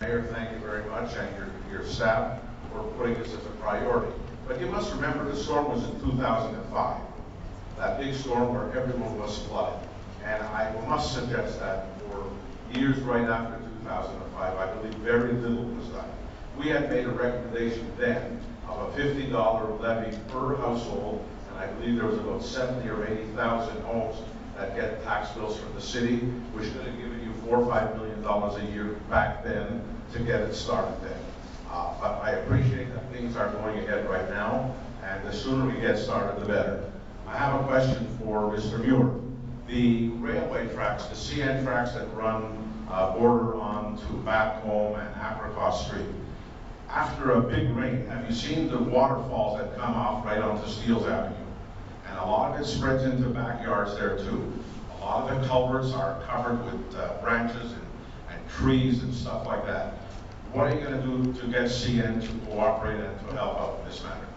Mayor, thank you very much, and your staff for putting this as a priority. But you must remember, the storm was in 2005, that big storm where everyone was flooded. And I must suggest that for years right after 2005, I believe very little was done. We had made a recommendation then of a $50 levy per household, and I believe there was about 70 or 80,000 homes that get tax bills from the city, which could have given you $4 or $5 million a year back then to get it started then. But I appreciate that things are going ahead right now, and the sooner we get started, the better. I have a question for Mr. Muir. The railway tracks, the CN tracks that run border on to Back Home and Apricot Street, after a big rain, have you seen the waterfalls that come off right onto Steeles Avenue? And a lot of it spreads into backyards there too. A lot of the culverts are covered with branches and trees and stuff like that. What are you going to do to get CN to cooperate and to help out in this matter?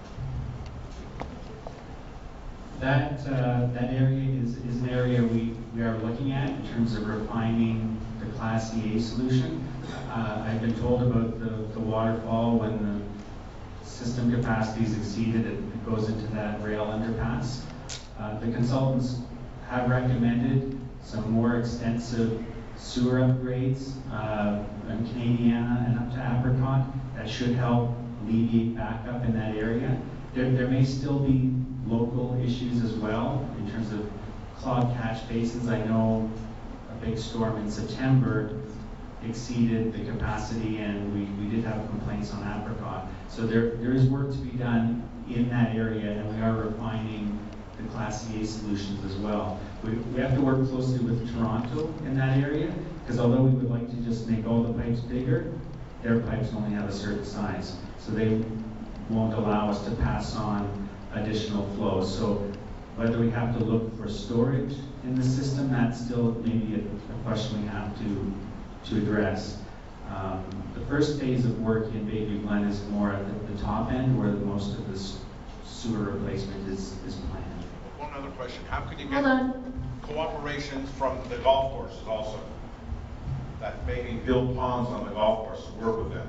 That area is an area we are looking at in terms of refining the Class EA solution. I've been told about the waterfall when the system capacity is exceeded, it goes into that rail underpass. The consultants have recommended some more extensive sewer upgrades in Canadiana and up to Apricot that should help alleviate backup in that area. There may still be local issues as well in terms of clogged catch basins. I know a big storm in September exceeded the capacity, and we did have complaints on Apricot. So there is work to be done in that area, and we are refining the Class EA solutions as well. We have to work closely with Toronto in that area, because although we would like to just make all the pipes bigger, their pipes only have a certain size. So they won't allow us to pass on additional flow. So whether we have to look for storage in the system, that's still maybe a question we have to address. The first phase of work in Bayview Glen is more at the top end, where most of the sewer replacement is planned. One other question: how can you get cooperation from the golf courses also? That maybe build ponds on the golf course, work with them.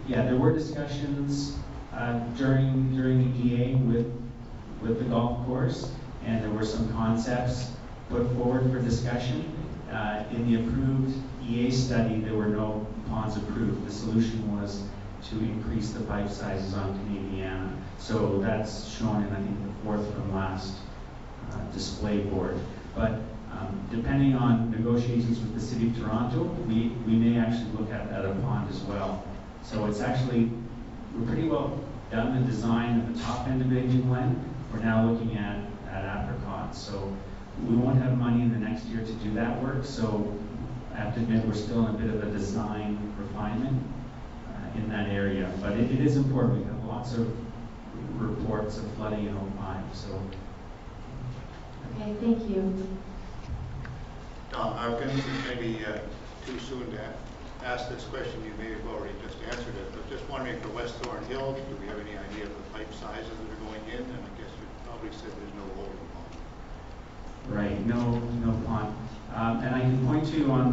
Yeah, there were discussions during the EA with the golf course, and there were some concepts put forward for discussion. In the approved EA study, there were no ponds approved. The solution was to increase the pipe sizes on Canadiana. So that's shown in, I think, the fourth from last display board. But depending on negotiations with the City of Toronto, we may actually look at a pond as well. So it's actually, we're pretty well done the design at the top end of Bayview Glen. We're now looking at Apricot. So we won't have money in the next year to do that work. So I have to admit, we're still in a bit of a design refinement in that area. But it is important. We have lots of reports of flooding in 05. So. Okay, thank you. I'm going to maybe too soon to ask this question. You may have already just answered it, but just wondering for West Thornhill, do we have any idea of the pipe sizes that are going in? And I guess you probably said there's no holding pond. Right, no pond. And I can point to you on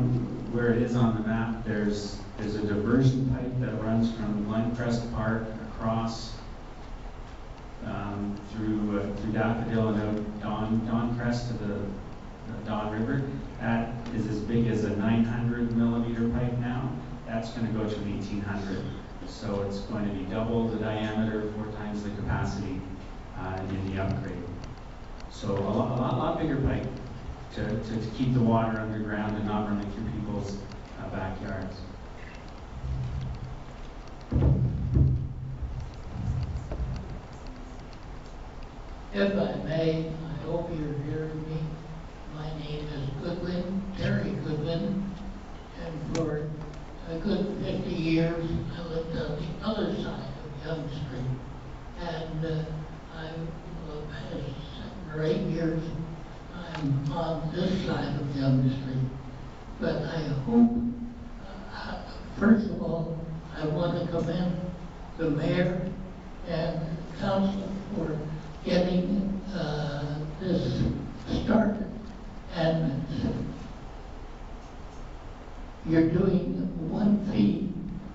where it is on the map. There's a diversion pipe that runs from Glencrest Park across through Daffodil and out Dawn-Crest to the Don River. That is as big as a 900 millimeter pipe now. That's going to go to 1800. So it's going to be double the diameter, 4 times the capacity in the upgrade. So a lot bigger pipe to keep the water underground and not running through people's backyards. If I may, I hope you're hearing me. My name is Goodwin, Terry Goodwin, and for a good 50 years I lived on the other side of Yonge Street. And I'm the past 7 or 8 years I'm on this side of Yonge Street. But I hope, first of all, I want to commend the mayor and council for getting this started. And you're doing 1 fee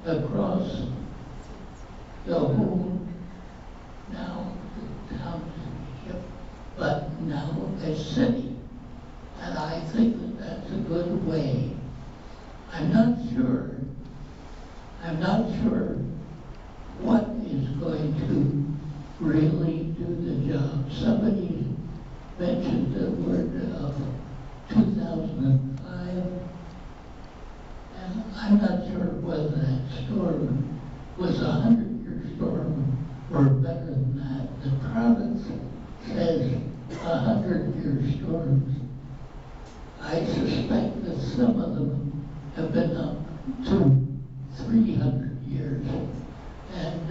across the whole, now the township, but now a city. And I think that that's a good way. I'm not sure what is going to really do the job. Somebody mentioned the word of 2005, and I'm not sure whether that storm was a 100-year storm or better than that. The province says 100-year storms. I suspect that some of them have been up to 300 years. And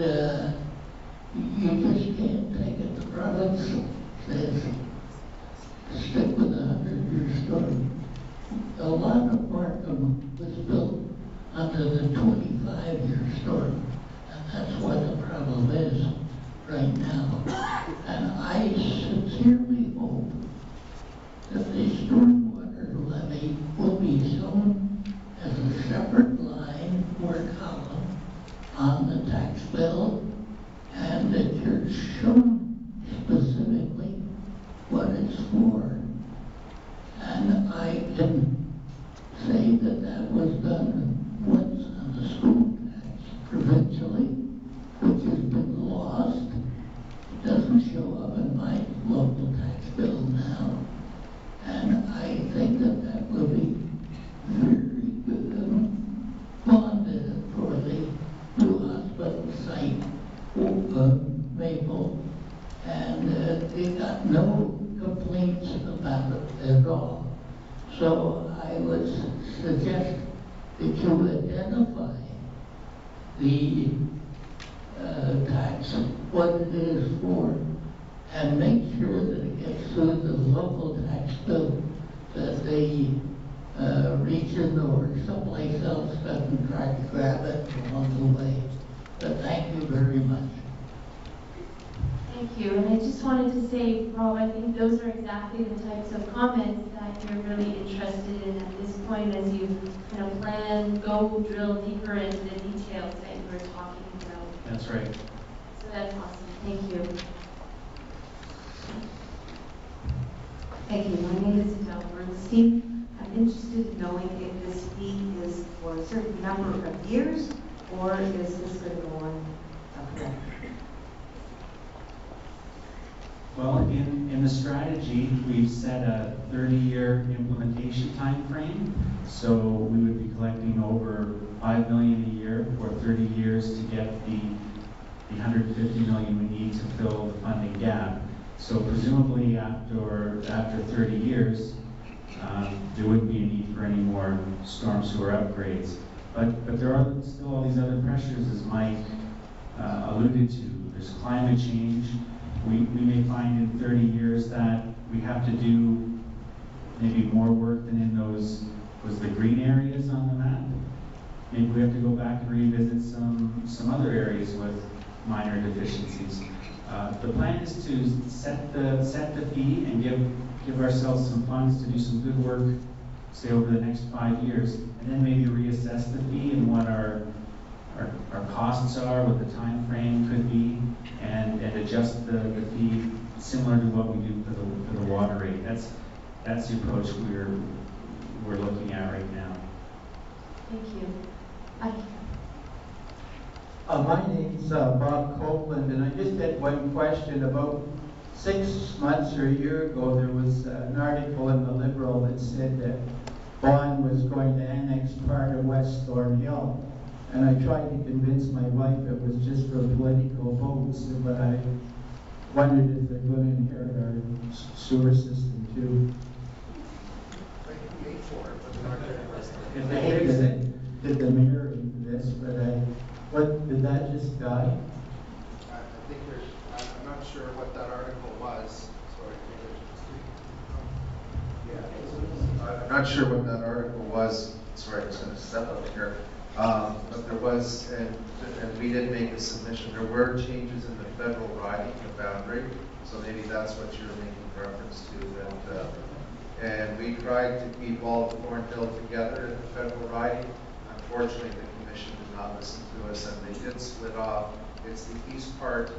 you just can't take it. The province says stick with a 100-year storm. A lot of Markham was built under the 25-year storm. And that's what the problem is right now. And I sincerely hope that the stormwater levy will be shown as a separate line or column on the tax bill, and that you're shown specifically what it's for. And I can say that that was done once on the school tax provincially, which has been lost. It doesn't show up in my local tax bill now. And I think that that will be very good bonded for the new hospital site, Maple, and they got no complaints about it at all. So I would suggest that you identify the tax, what it is for, and make sure that it gets through the local tax bill, that the region or someplace else doesn't try to grab it along the way. But thank you very much. Thank you. And I just wanted to say, Rob, I think those are exactly the types of comments that you're really interested in at this point as you kind of plan, go drill deeper into the details that you were talking about. That's right. So that's awesome. Thank you. Thank you. My name is Adele Bernstein. I'm interested in knowing if this fee is for a certain number of years, or is this going to go on forever? Well, in the strategy, we've set a 30-year implementation time frame. So we would be collecting over $5 million a year for 30 years to get the $150 million we need to fill the funding gap. So presumably after 30 years, there wouldn't be a need for any more storm sewer upgrades. But there are still all these other pressures, as Mike alluded to. There's climate change. We may find in 30 years that we have to do maybe more work than in those, was the green areas on the map? Maybe we have to go back and revisit some other areas with minor deficiencies. The plan is to set the fee and give ourselves some funds to do some good work, say over the next 5 years, and then maybe reassess the fee and what our costs are, what the time frame could be, and adjust the fee similar to what we do for the water rate. That's the approach we're looking at right now. Thank you. Mike. My name's Bob Copeland, and I just had one question. About 6 months or a year ago, there was an article in the Liberal that said that Vaughan was going to annex part of West Thornhill. And I tried to convince my wife it was just for political votes, but I wondered if they're going to inherit our sewer system too. If I they hate fix that it, I did the mayor into this, but what, did that just die? I think I'm not sure what that article was. Sorry, yeah. I'm not sure what that article was. Sorry, I was going to step up here. But there was, and we did make a submission. There were changes in the federal riding, the boundary. So maybe that's what you're making reference to. That, and we tried to keep all of Thornhill together in the federal riding. Unfortunately, the commission did not listen to this, and they did split off. It's the east part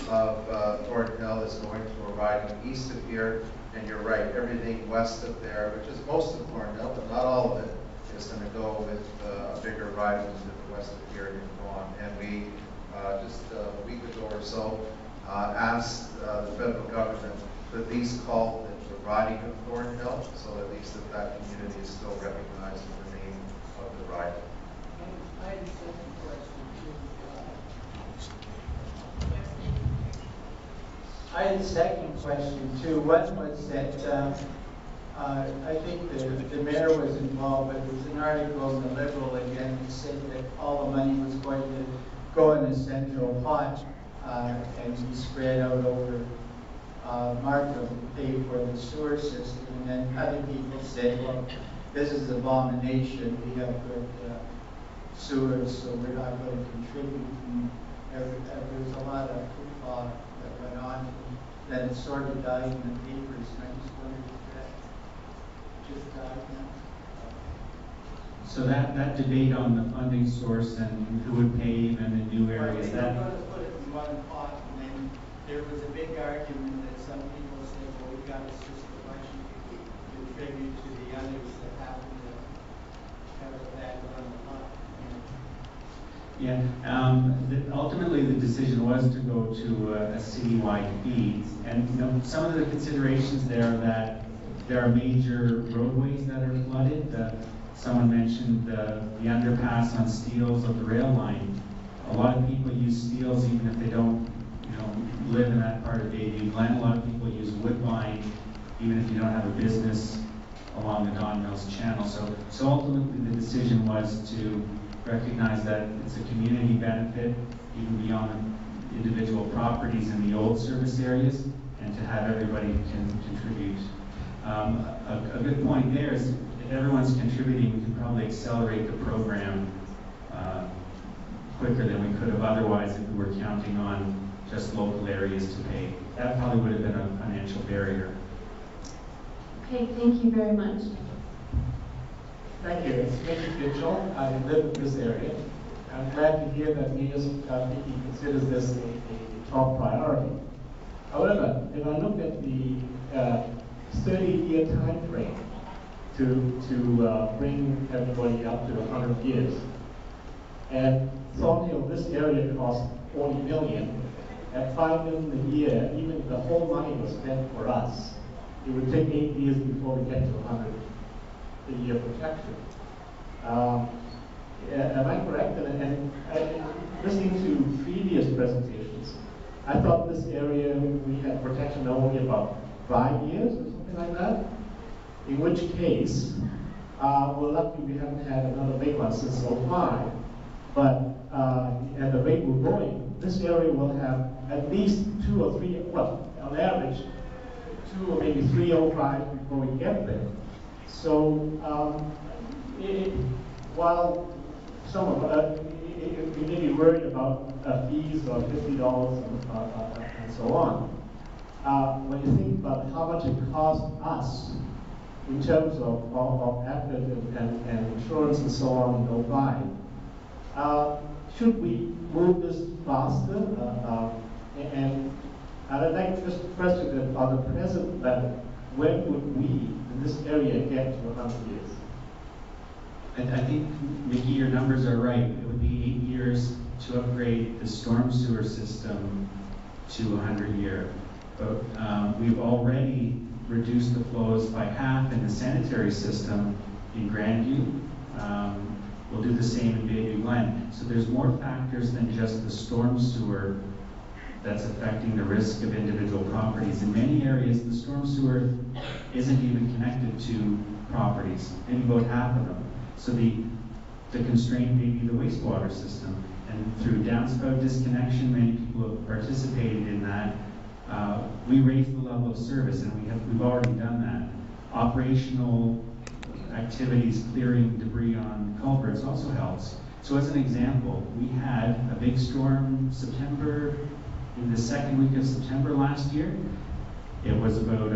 of Thornhill is going to a riding east of here, and you're right, everything west of there, which is most of Thornhill, but not all of it, is going to go with a bigger riding to the west of here and go on. And we, just a week ago or so, asked the federal government to at least call it the riding of Thornhill, so at least that community is still recognized in the name of the riding. I had a second question too. I had a second question too. One was that I think the mayor was involved, but there was an article in the Liberal again that said that all the money was going to go in a central pot and be spread out over Markham to pay for the sewer system. And then other people said, well, this is an abomination. We have good sewers, so we're not going to contribute. And there was a lot of hoopla that went on. Then it sort of died in the papers, and I just wondered if that just died now. So that debate on the funding source and who would pay even in new areas, They were that, going to put it in one pot, and then there was a big argument that some people said, well, we got a system, why should we contribute to the others that happen to have a bad run the pot? yeah, ultimately the decision was to go to a citywide fee. And you know, some of the considerations there are that there are major roadways that are flooded. Someone mentioned the underpass on Steeles of the rail line. A lot of people use Steeles even if they don't, you know, live in that part of Bayview Glen. A lot of people use Woodbine even if you don't have a business along the Don Mills Channel. So ultimately the decision was to recognize that it's a community benefit even beyond individual properties in the old service areas, and to have everybody can contribute. A good point there is if everyone's contributing, we can probably accelerate the program quicker than we could have otherwise if we were counting on just local areas to pay. That probably would have been a financial barrier. Okay, thank you very much. Thank you. It's Mickey Mitchell. I live in this area. I'm glad to hear that Mayor Mickey considers this a top priority. However, if I look at the 30-year time frame to bring everybody up to 100 years, at Thornhill, this area costs $40 million. At $5 million a year, even if the whole money was spent for us, it would take 8 years before we get to 100 a year protection. Am I correct? And listening to previous presentations, I thought this area we had protection only about 5 years or something like that. In which case, we're lucky we haven't had another big one since 2005. But at the rate we're going, this area will have at least 2 or 3, well, on average, 2 or maybe 305 before we get there. So while some of we may be worried about fees of $50 and so on, when you think about how much it costs us in terms of effort and insurance and so on in 2005, should we move this faster? And I'd like just to question that on the present level, when would we in this area get to 100 years? I think, Mickey, your numbers are right. It would be 8 years to upgrade the storm sewer system to 100-year. But we've already reduced the flows by half in the sanitary system in Grandview. We'll do the same in Bayview Glen. So there's more factors than just the storm sewer that's affecting the risk of individual properties. In many areas, the storm sewer isn't even connected to properties, maybe about half of them. So the constraint may be the wastewater system. And through downspout disconnection, many people have participated in that. We raise the level of service, and we've already done that. Operational activities, clearing debris on culverts also helps. So as an example, we had a big storm in the second week of September last year. It was about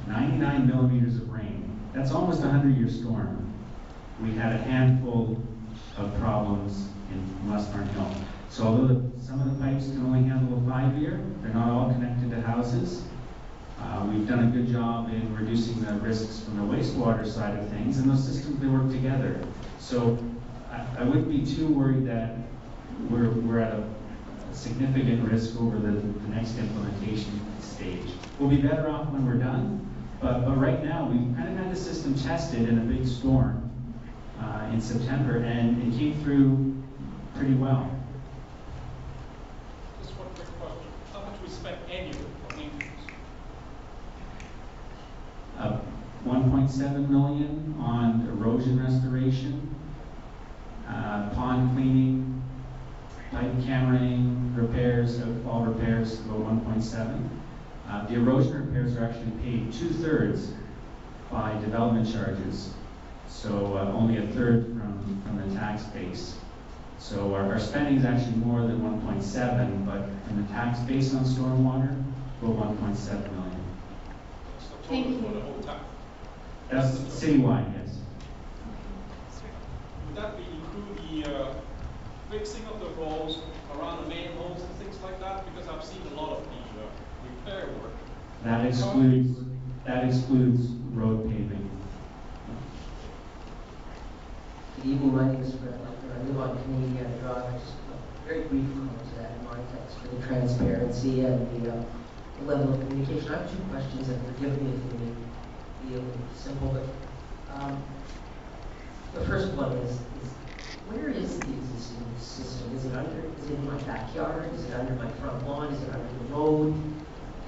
99 millimeters of rain. That's almost a 100-year storm. We had a handful of problems in West Thornhill. So although some of the pipes can only handle a 5-year, they're not all connected to houses. We've done a good job in reducing the risks from the wastewater side of things, and those systems, they work together. So I wouldn't be too worried that we're at a significant risk over the next implementation stage. We'll be better off when we're done, but right now we've kind of had the system tested in a big storm in September, and it came through pretty well. Just one quick question. How much we spent annually on maintenance? 1.7 million on erosion restoration, pond cleaning, pipe cammering, repairs, outfall repairs, about 1.7. The erosion repairs are actually paid 2/3 by development charges, so only 1/3 from the tax base. So our spending is actually more than 1.7, but from the tax base on stormwater, about 1.7 million. That's the Thank total you. for the whole town. That's citywide, yes. Would that be include the fixing of the roads around the manholes and things like that? Because I've seen a lot of the repair work. That excludes road paving. Good evening, my name is Fred Lechner. I live on Canadian Drive. Just a very brief comment to that in my text for the transparency and the level of communication. I have 2 questions, and forgive me if they may be a little simple, but the first one is where is the existing system? Is it in my backyard? Is it under my front lawn? Is it under the road?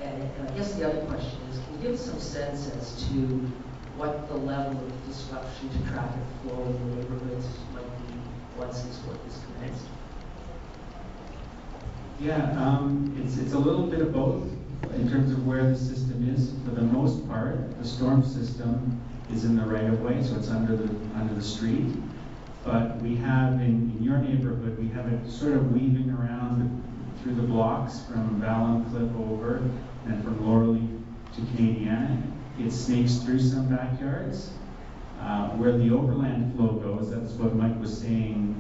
And I guess the other question is, can you give us some sense as to what the level of disruption to traffic flow in the neighborhoods might be once this work is commenced? Yeah, it's a little bit of both in terms of where the system is. For the most part, the storm system is in the right of way, so it's under the street. But we have in your neighborhood, we have it sort of weaving around through the blocks from Cliff over and from Laurel to Canadiana. It snakes through some backyards. Where the overland flow goes, that's what Mike was saying,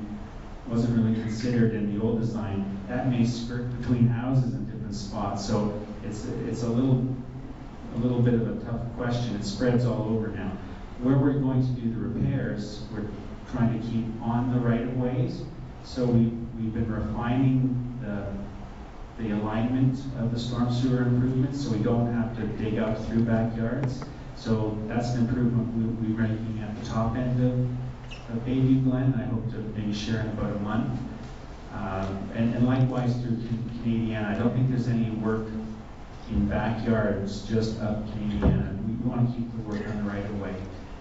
wasn't really considered in the old design. That may skirt between houses in different spots. So it's a little bit of a tough question. It spreads all over now. Where we're going to do the repairs, we're trying to keep on the right of ways. So we've been refining the alignment of the storm sewer improvements, so we don't have to dig up through backyards. So that's an improvement we'll be ranking at the top end of Bayview Glen. I hope to maybe share in about a month. And likewise through Canadiana. I don't think there's any work in backyards just up Canadiana. We want to keep the work on the right of way.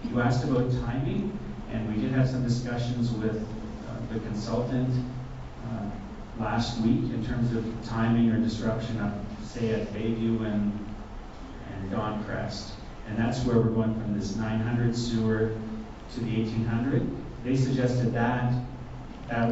You asked about timing, and we did have some discussions with the consultant last week in terms of timing or disruption of, say, at Bayview and Dawn-Crest. And that's where we're going from this 900 sewer to the 1800. They suggested that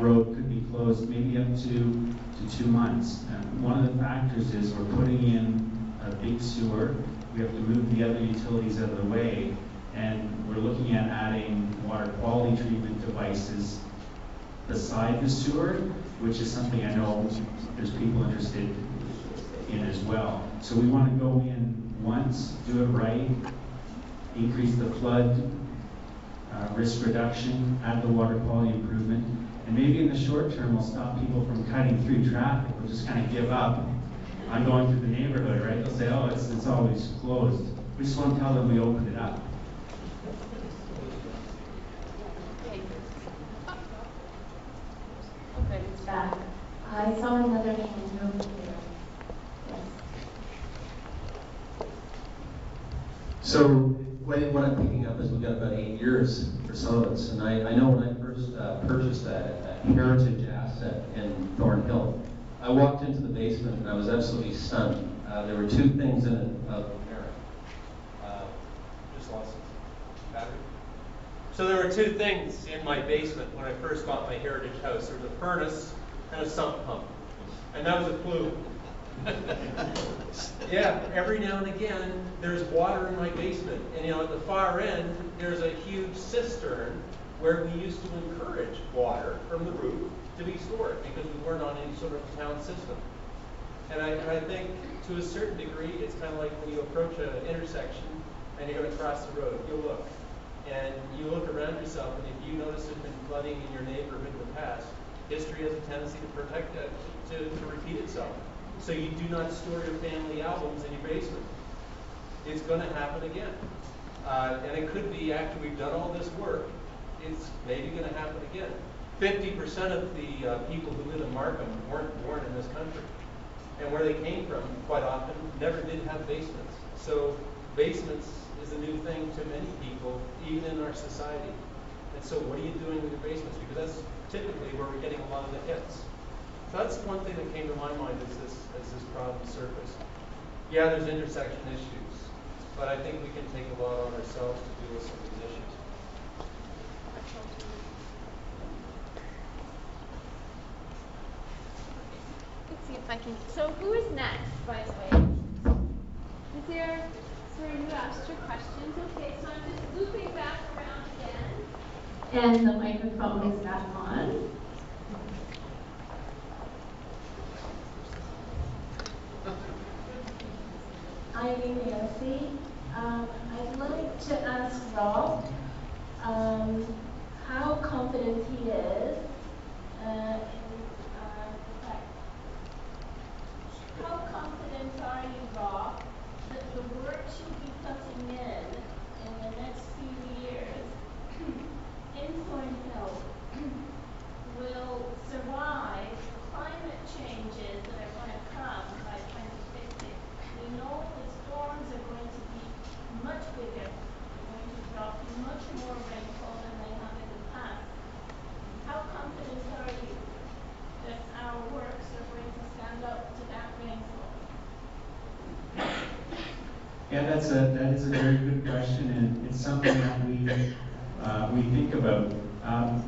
road could be closed maybe up to 2 months. And one of the factors is we're putting in a big sewer. We have to move the other utilities out of the way. And we're looking at adding water quality treatment devices beside the sewer, which is something I know there's people interested in as well. So we want to go in once, do it right, increase the flood risk reduction, add the water quality improvement, and maybe in the short term we'll stop people from cutting through traffic. We'll just kind of give up on going through the neighborhood, right? They'll say, oh, it's always closed. We just want to tell them we opened it up. Okay, it's back. I saw another hand over there. Yes. So what I'm picking up is we've got about 8 years for some of us, and I know when I first purchased a heritage asset in Thornhill, I walked into the basement and I was absolutely stunned. There were 2 things in it of merit. Just lost it. Battery. So there were 2 things in my basement when I first bought my heritage house. There was a furnace and a sump pump, and that was a clue. Yeah, every now and again, there's water in my basement. And at the far end, there's a huge cistern where we used to encourage water from the roof to be stored because we weren't on any sort of town system. And I think to a certain degree, it's kind of like when you approach an intersection and you're going to cross the road, you look. And you look around yourself, and if you notice there's been flooding in your neighborhood in the past, history has a tendency to protect that, to repeat itself. So you do not store your family albums in your basement. It's going to happen again. And it could be after we've done all this work, it's maybe going to happen again. 50% of the people who live in Markham weren't born in this country. And where they came from, quite often, never did have basements. So basements is a new thing to many people, even in our society. And so what are you doing with your basements? Because that's typically where we're getting a lot of the hits. So that's one thing that came to my mind as this problem surfaced. Yeah, there's intersection issues, but I think we can take a lot on ourselves to deal with some of these issues. Let's see if I can. So who is next, by the way? Is there, sorry, you asked your questions. Okay, so I'm just looping back around again. And the microphone is back on. I'm Nancy. I'd like to ask Rob how confident he is in the fact. How confident are you, Rob, that the work you'll be putting in the next few years in Thornhill will survive climate changes that are going to come by 2050? We know that storms are going to be much bigger. They're going to drop much more rainfall than they have in the past. How confident are you that our works are going to stand up to that rainfall? Yeah, that is a very good question, and it's something that we think about.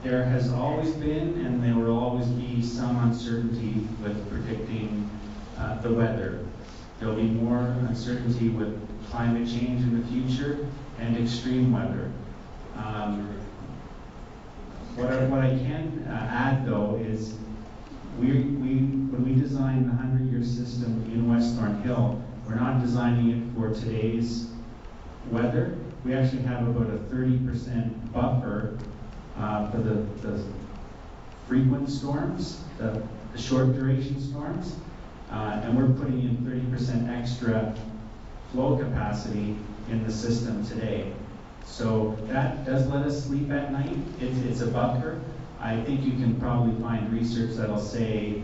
There has always been, and there will always be, some uncertainty with predicting the weather. There'll be more uncertainty with climate change in the future and extreme weather. What I can add, though, is when we design the 100-year system in West Thornhill, we're not designing it for today's weather. We actually have about a 30% buffer for the frequent storms, the short duration storms, and we're putting in 30% extra flow capacity in the system today. So that does let us sleep at night. It's a buffer. I think you can probably find research that'll say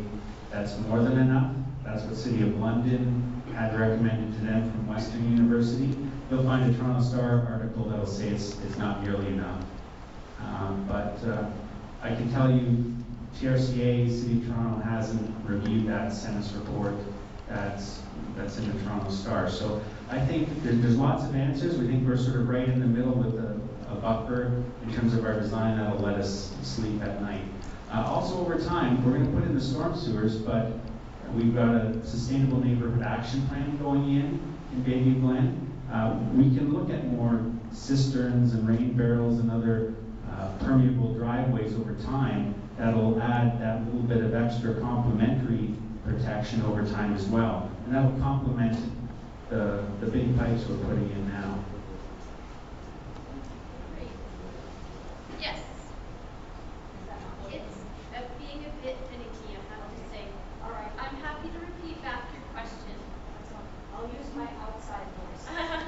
that's more than enough. That's what City of London had recommended to them from Western University. You'll find a Toronto Star article that'll say it's not nearly enough. But I can tell you, TRCA, City of Toronto hasn't reviewed that Census report that's in the Toronto Star. So I think there's lots of answers. We think we're sort of right in the middle with a buffer in terms of our design that'll let us sleep at night. Also over time, we're going to put in the storm sewers, but we've got a sustainable neighborhood action plan going in Baby Glen. We can look at more cisterns and rain barrels and other permeable driveways over time that'll add that little bit of extra complementary protection over time as well. And that'll complement the big pipes we're putting in now. Great. Yes. It's being a bit finicky, I have to say. All right. I'm happy to repeat back your question. I'll use my outside voice.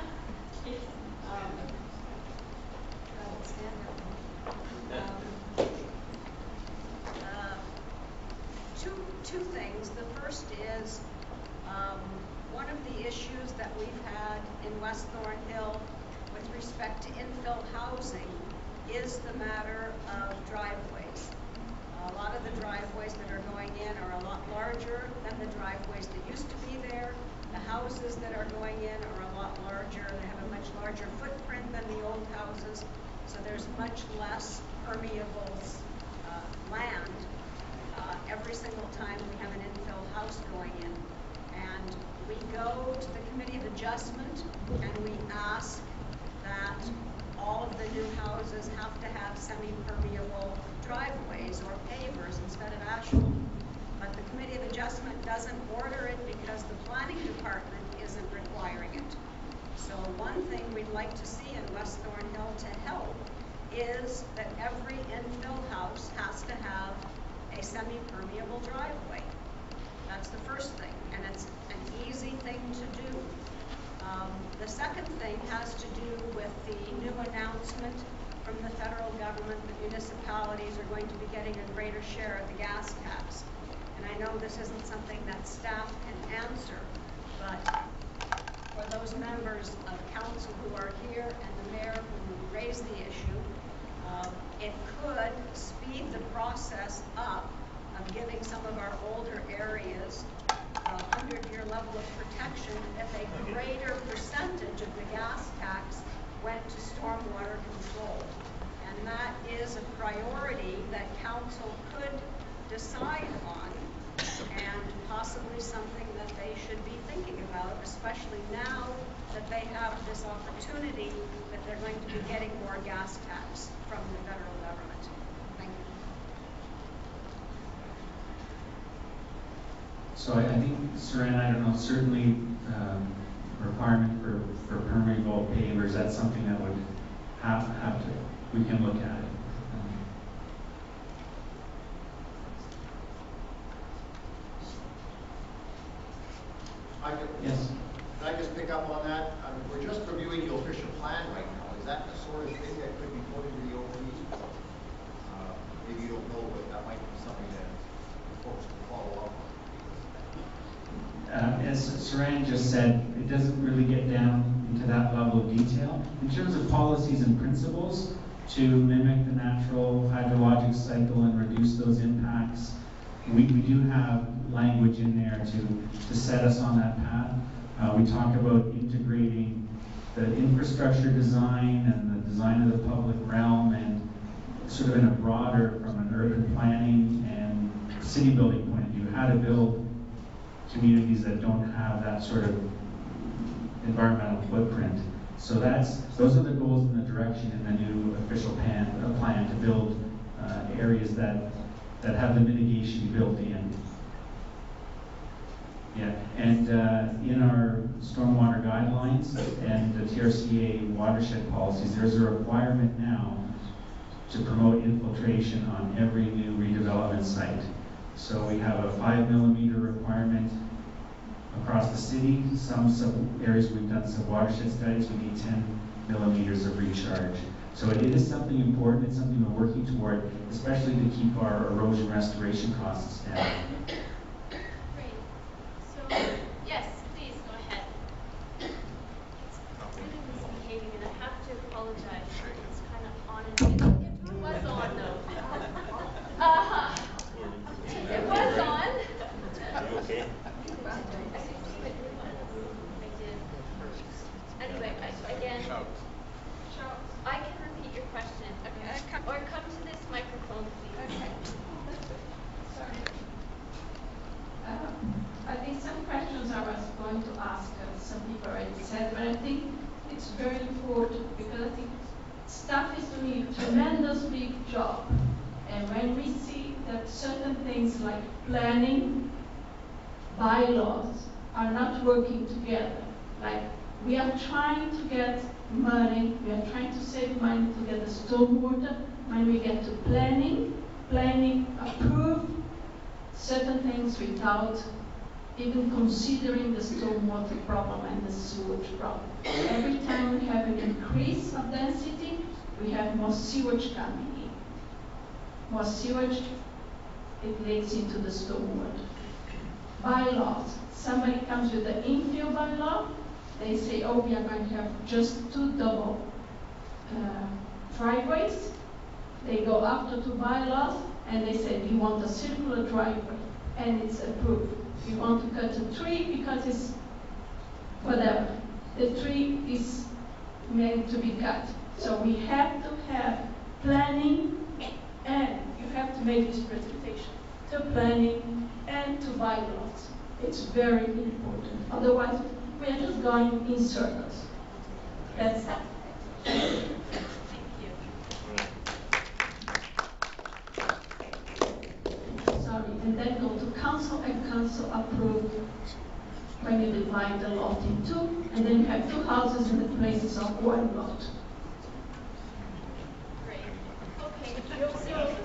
Two things. The first is one of the issues that we've had in West Thornhill with respect to infill housing is the matter of driveways. A lot of the driveways that are going in are a lot larger than the driveways that used to be there. The houses that are going in are a lot larger. They have a much larger footprint than the old houses, so there's much less permeable land every single time we have an infill house going in. And we go to the Committee of Adjustment and we ask that all of the new houses have to have semi-permeable driveways or pavers instead of asphalt. But the Committee of Adjustment doesn't order it because the planning department isn't requiring it. So one thing we'd like to see in West Thornhill to help is that every infill house has to have a semi-permeable driveway. That's the first thing, and it's an easy thing to do. The second thing has to do with the new announcement from the federal government that municipalities are going to be getting a greater share of the gas tax. And I know this isn't something that staff can answer, but for those members of council who are here and the mayor who raised the issue, it could speed the process up of giving some of our older areas 100-year level of protection if a greater percentage of the gas tax went to stormwater control. And that is a priority that council could decide on, and possibly something that they should be thinking about, especially now that they have this opportunity that they're going to be getting more gas tax from the federal government. Thank you. So I think, Saran, I don't know, certainly requirement for permeable pavers, that's something that would have to, we can look at it. Yes. Can I just pick up on that? We're just reviewing the official plan right now. Is that the sort of thing that could be put into the OP? Maybe you don't know, but that might be something that folks can follow up on. As Saran just said, it doesn't really get down into that level of detail. In terms of policies and principles to mimic the natural hydrologic cycle and reduce those impacts, we do have language in there to set us on that path. We talk about integrating the infrastructure design and the design of the public realm, and sort of in a broader, from an urban planning and city building point of view, how to build communities that don't have that sort of environmental footprint. So those are the goals and the direction in the new official plan to build areas that have the mitigation built in. Yeah, and in our stormwater guidelines and the TRCA watershed policies, there's a requirement now to promote infiltration on every new redevelopment site. So we have a 5 millimeter requirement across the city. Some areas we've done some watershed studies, we need 10 millimeters of recharge. So it is something important, it's something we're working toward, especially to keep our erosion restoration costs down. Great. So, yes, please go ahead. It's really misbehaving, and I have to apologize. It's kind of on and off. It was on, though. It was on. You okay? I did. Anyway, again, I can repeat your question. Okay. Or come to this microphone, please. Okay. Sorry. I think some questions I was going to ask, some people already said, but I think it's very important because I think staff is doing a tremendous big job. And when we see that certain things like planning, bylaws are not working together, like we are trying to get money, we are trying to save money to get the stormwater. When we get to planning approve certain things without even considering the stormwater problem and the sewage problem. Every time we have an increase of density, we have more sewage coming in. More sewage, it leaks into the stormwater. Bylaws. Somebody comes with the infill bylaw, they say, oh, we are going to have just 2 double driveways. They go after 2 bylaws and they say, we want a circular driveway, and it's approved. We want to cut a tree because it's whatever. The tree is meant to be cut. So we have to have planning, and you have to make this presentation to planning and to bylaws. It's very important. Otherwise, we are just going in circles. That's it. and then go to council, and council approve when you divide the lot in two, and then you have two houses in the places of one lot. Great. Okay, so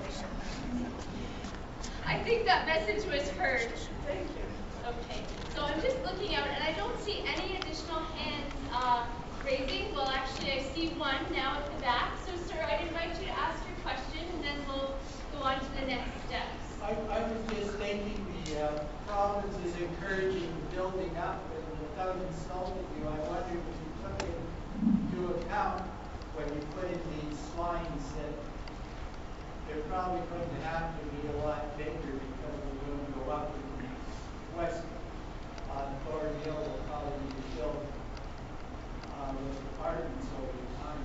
I think that message was heard. Thank you. Okay, so I'm just looking out, and I don't see any additional hands raising. Well, actually, I see one now at the back. So, sir, I'd invite you to ask your question, and then we'll go on to the next steps. I was just thinking the province is encouraging building up, and without insulting you, I wonder if you took into account when you put in these lines that they're probably going to have to be a lot bigger because we're going to go up in the west on Thornhill. Will probably be built with apartments over time.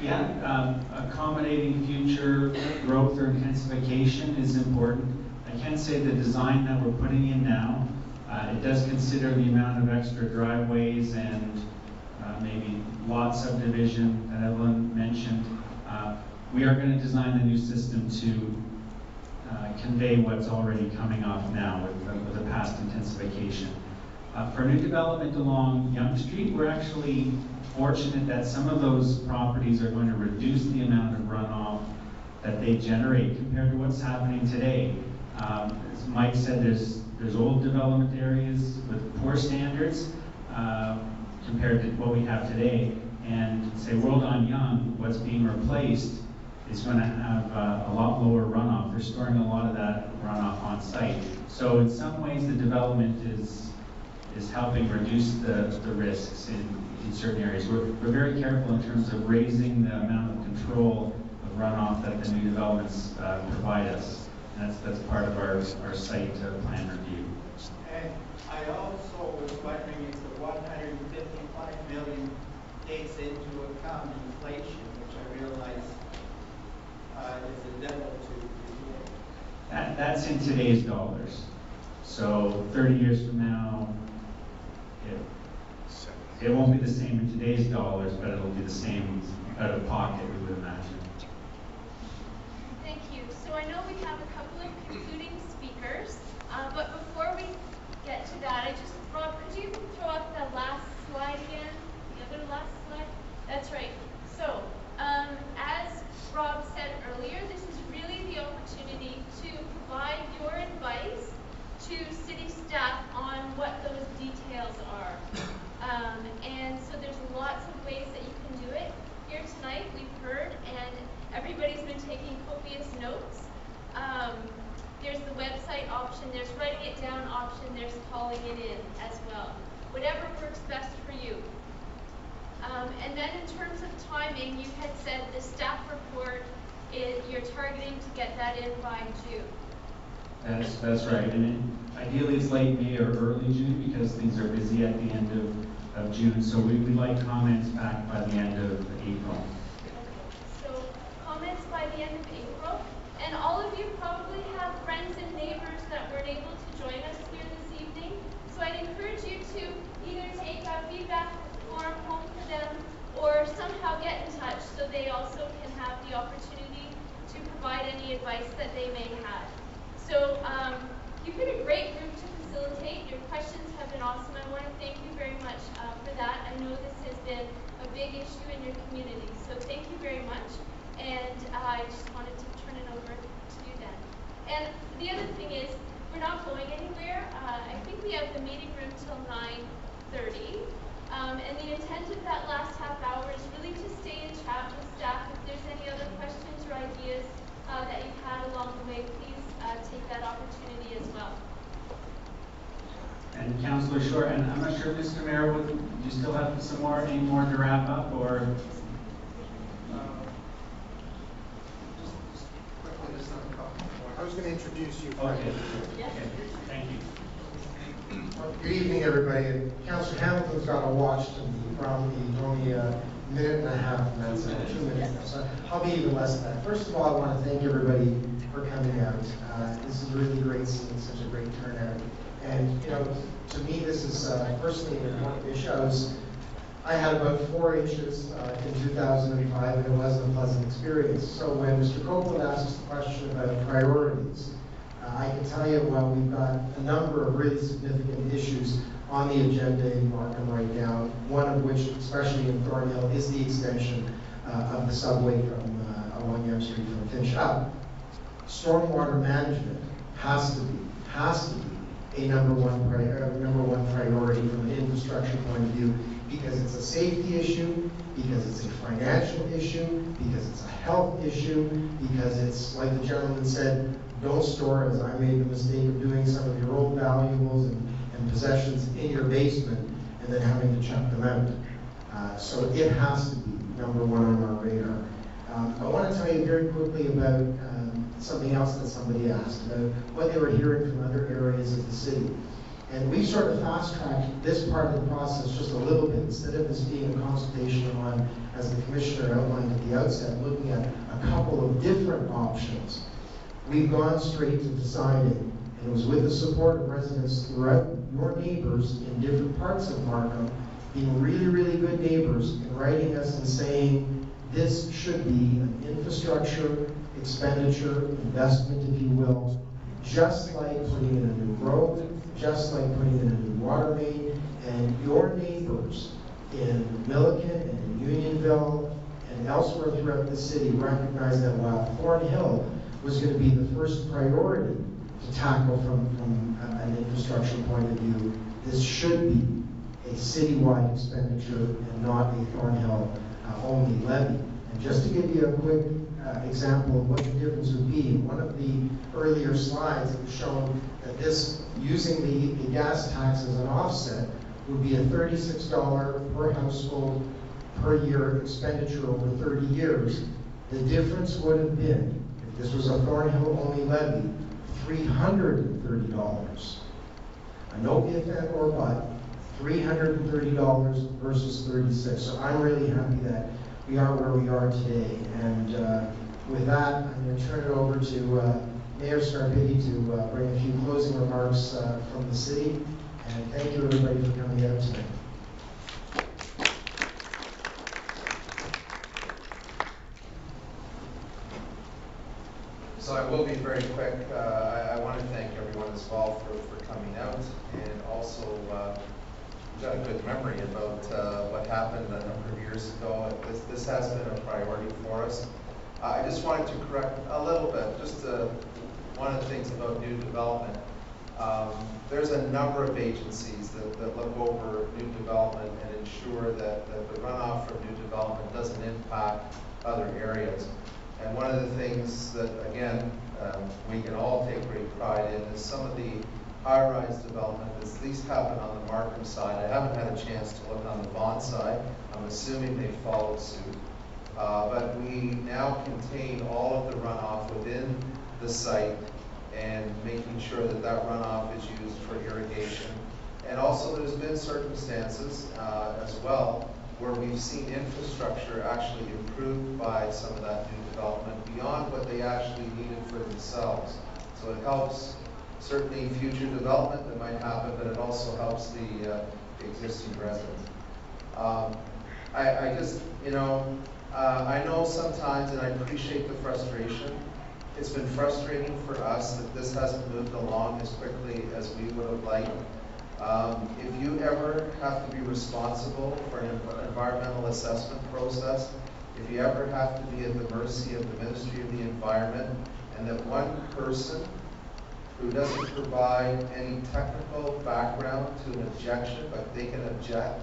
Yeah, accommodating future growth or intensification is important. I can say the design that we're putting in now, it does consider the amount of extra driveways and maybe lot subdivision that Evelyn mentioned. We are going to design the new system to convey what's already coming off now with the past intensification. For new development along Yonge Street, we're actually fortunate that some of those properties are going to reduce the amount of runoff that they generate compared to what's happening today. As Mike said, there's old development areas with poor standards compared to what we have today. And say World on Young, what's being replaced is going to have a lot lower runoff. They're storing a lot of that runoff on site. So in some ways, the development is helping reduce the risks in certain areas. We're very careful in terms of raising the amount of control of runoff that the new developments provide us. And that's part of our site plan review. And I also was wondering if the 155 million takes into account inflation, which I realize is a devil to begin. That's in today's dollars. So 30 years from now, it won't be the same in today's dollars, but it'll be the same out of pocket, we would imagine. Thank you. So I know we have a couple of concluding speakers, but before we get to that, Rob, could you throw up the last slide again? The other last slide? That's right. So, as Rob said earlier, this is really the opportunity to provide your advice to city staff on what those details are. And so there's lots of ways that you can do it. Here tonight we've heard, and everybody's been taking copious notes. There's the website option, there's writing it down option, there's calling it in as well. Whatever works best for you. And then in terms of timing, you had said the staff report, you're targeting to get that in by June. That's right. And ideally it's late May or early June because things are busy at the end of June. So we'd like comments back by the end of April. Okay. So comments by the end of April. And all of you probably have friends and neighbors that weren't able to join us here this evening. So I'd encourage you to either take a feedback form home for them or somehow get in touch so they also can have the opportunity to provide any advice that they may have. So you've been a great group to facilitate. Your questions have been awesome. I want to thank you very much for that. I know this has been a big issue in your community. So thank you very much. And I just wanted to turn it over to you then. And the other thing is, we're not going anywhere. I think we have the meeting room till 9:30. And the intent of that last half hour is really to stay and chat with staff. If there's any other questions or ideas that you've had along the way, please take that opportunity as well. And Councillor Short, and I'm not sure, Mr. Mayor, do you still have any more to wrap up, or? I was going to introduce you. Okay. Okay. Thank you. Good evening, everybody. Councillor Hamilton's got to watch the property only a minute and a half, and that's 2 minutes now. So I'll be even less than that. First of all, I want to thank everybody for coming out. This is really great seeing such a great turnout. And, you know, to me, this is personally an important issue. I was I had about 4 inches in 2005, and it wasn't a pleasant experience. So when Mr. Copeland asks the question about priorities, I can tell you, well, we've got a number of really significant issues on the agenda in Markham right now, one of which, especially in Thornhill, is the extension of the subway from along Yonge Street from Finch up. Stormwater management has to be a number one priority from an infrastructure point of view, because it's a safety issue, because it's a financial issue, because it's a health issue, because it's, like the gentleman said, don't store, as I made the mistake of doing, some of your old valuables and possessions in your basement and then having to chuck them out. So it has to be number one on our radar. I want to tell you very quickly about something else that somebody asked about what they were hearing from other areas of the city. And we sort of fast-tracked this part of the process just a little bit, instead of this being a consultation on, as the commissioner outlined at the outset, looking at a couple of different options. We've gone straight to deciding, and it was with the support of residents throughout, your neighbors in different parts of Markham, being really, really good neighbors, and writing us and saying, this should be an infrastructure expenditure, investment, if you will, just like putting in a new road, just like putting in a new water main, and your neighbors in Milliken and in Unionville and elsewhere throughout the city recognize that while Thornhill was going to be the first priority to tackle from an infrastructure point of view, this should be a citywide expenditure and not a Thornhill only levy. And just to give you a quick example of what the difference would be, in one of the earlier slides, it was shown that this, using the gas tax as an offset, would be a $36 per household per year expenditure over 30 years. The difference would have been, if this was a Thornhill only levy, $330. No if and or but, $330 versus 36. So I'm really happy that we are where we are today. And with that, I'm going to turn it over to Mayor Scarpitti to bring a few closing remarks from the city. And thank you everybody for coming out tonight. So I will be very quick. I want to thank everyone involved for coming out, and also we've got a good memory about what happened a number of years ago. This has been a priority for us. I just wanted to correct a little bit, just one of the things about new development. There's a number of agencies that look over new development and ensure that the runoff from new development doesn't impact other areas. And one of the things that, again, we can all take great pride in is some of the high-rise development that's at least happened on the Markham side. I haven't had a chance to look on the Vaughan side. I'm assuming they followed suit. But we now contain all of the runoff within the site and making sure that that runoff is used for irrigation. And also there's been circumstances as well where we've seen infrastructure actually improved by some of that new development beyond what they actually needed for themselves. So it helps certainly future development that might happen, but it also helps the existing residents. I just, I know sometimes, and I appreciate the frustration. It's been frustrating for us that this hasn't moved along as quickly as we would have liked. If you ever have to be responsible for an environmental assessment process, if you ever have to be at the mercy of the Ministry of the Environment, and that one person who doesn't provide any technical background to an objection, but they can object,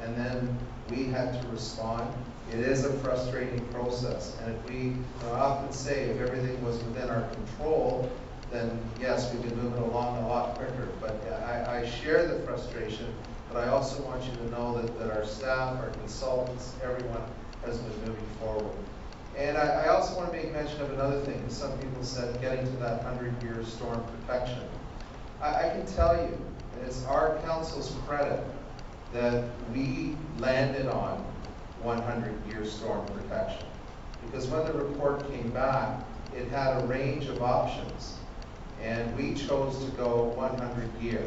and then we had to respond, it is a frustrating process. And if we often say if everything was within our control, then yes, we could move it along a lot quicker. But I share the frustration, but I also want you to know that our staff, our consultants, everyone has been moving forward. And I also want to make mention of another thing, because some people said getting to that 100-year storm protection. I can tell you, and it's our council's credit, that we landed on 100-year storm protection. Because when the report came back, it had a range of options. And we chose to go 100-year.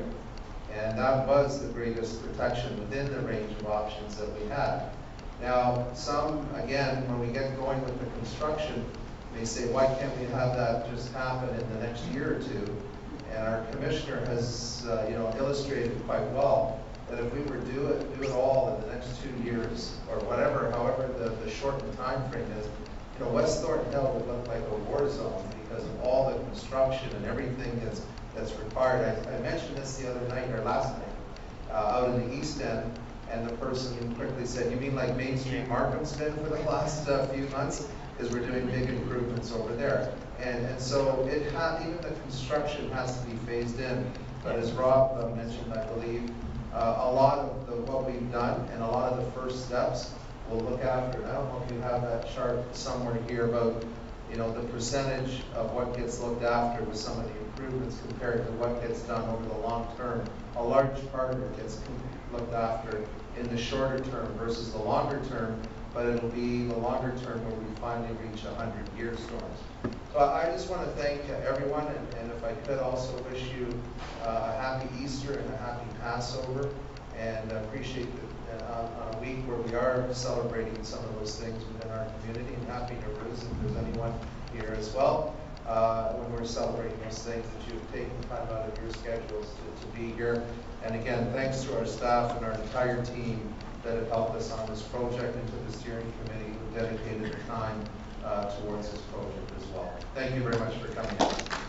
And that was the greatest protection within the range of options that we had. Now, some, again, when we get going with the construction, may say, why can't we have that just happen in the next year or two? And our commissioner has, illustrated quite well that if we were to do it all in the next 2 years, or whatever, however the shortened time frame is, West Thornhill would look like a war zone because of all the construction and everything that's required. I mentioned this the other night, or last night, out in the East End, and the person quickly said, you mean like Main Street Markham's been for the last few months? Because we're doing big improvements over there. And so even the construction has to be phased in. But as Rob mentioned, I believe, a lot of what we've done and a lot of the first steps we'll look after. And I don't know if you have that chart somewhere here about the percentage of what gets looked after with some of the improvements compared to what gets done over the long term. A large part of it gets looked after in the shorter term versus the longer term, but it'll be the longer term where we finally reach 100-year storms. So I just want to thank everyone, and if I could also wish you a happy Easter and a happy Passover, and appreciate that on a week where we are celebrating some of those things within our community, and happy Nowruz if there's anyone here as well, when we're celebrating those things, that you've taken time out of your schedules to be here. And again, thanks to our staff and our entire team that have helped us on this project, and to the steering committee who dedicated the time towards this project as well. Thank you very much for coming.